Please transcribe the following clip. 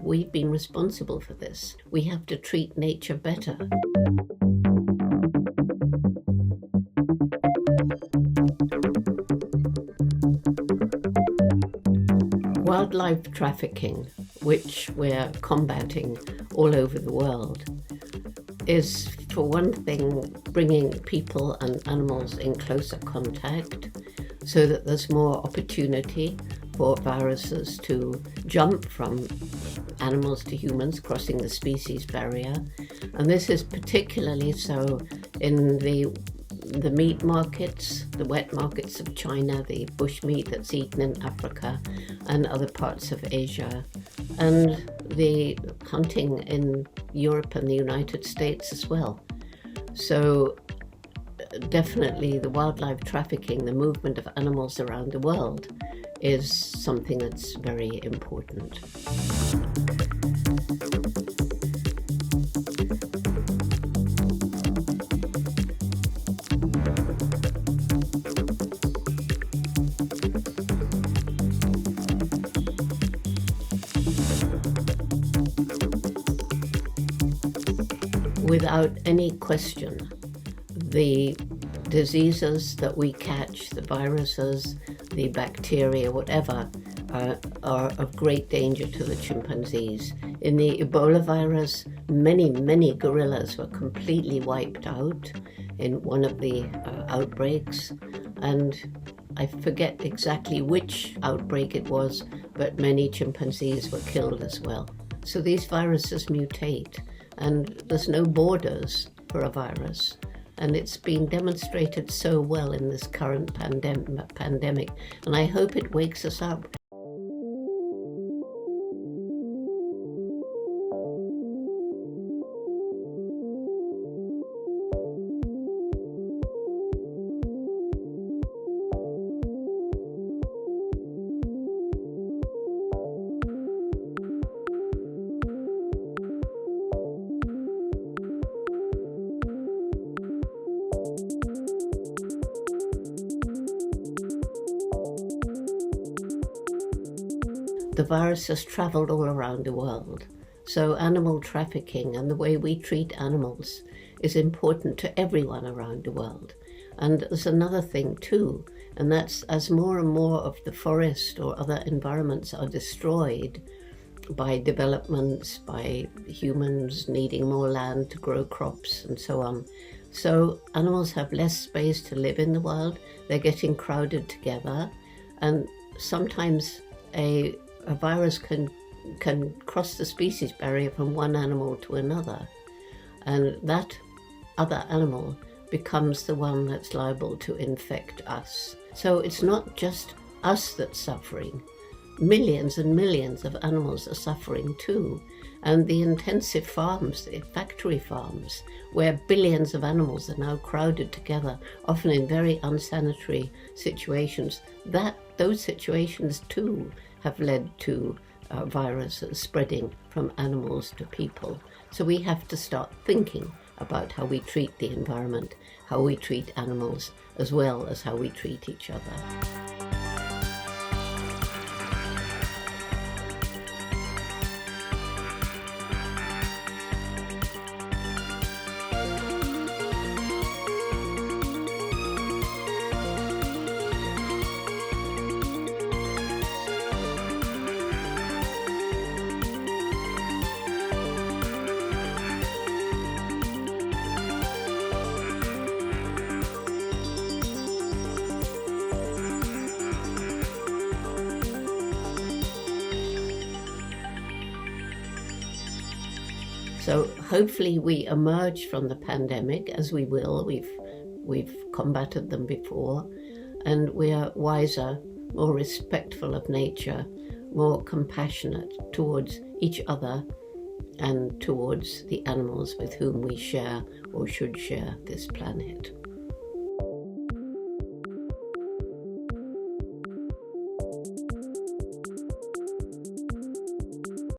we've been responsible for this. We have to treat nature better. Wildlife trafficking, which we're combating all over the world, is, for one thing, bringing people and animals in closer contact so that there's more opportunity for viruses to jump from animals to humans, crossing the species barrier. And this is particularly so in the meat markets, the wet markets of China, the bushmeat that's eaten in Africa and other parts of Asia, and the hunting in Europe and the United States as well. So definitely the wildlife trafficking, the movement of animals around the world, is something that's very important. Without any question, the diseases that we catch, the viruses, the bacteria, whatever, are of great danger to the chimpanzees. In the Ebola virus, many gorillas were completely wiped out in one of the outbreaks, and I forget exactly which outbreak it was, but many chimpanzees were killed as well. So these viruses mutate, and there's no borders for a virus. And it's been demonstrated so well in this current pandemic, and I hope it wakes us up. The virus has traveled all around the world. So animal trafficking and the way we treat animals is important to everyone around the world. And there's another thing too, and that's as more and more of the forest or other environments are destroyed by developments, by humans needing more land to grow crops and so on. So animals have less space to live in the wild. They're getting crowded together, and sometimes a virus can cross the species barrier from one animal to another, and that other animal becomes the one that's liable to infect us. So it's not just us that's suffering. Millions and millions of animals are suffering too. And the intensive farms, the factory farms, where billions of animals are now crowded together, often in very unsanitary situations, those situations too have led to viruses spreading from animals to people. So we have to start thinking about how we treat the environment, how we treat animals, as well as how we treat each other. So hopefully we emerge from the pandemic, as we will. We've combated them before, and we are wiser, more respectful of nature, more compassionate towards each other and towards the animals with whom we share or should share this planet.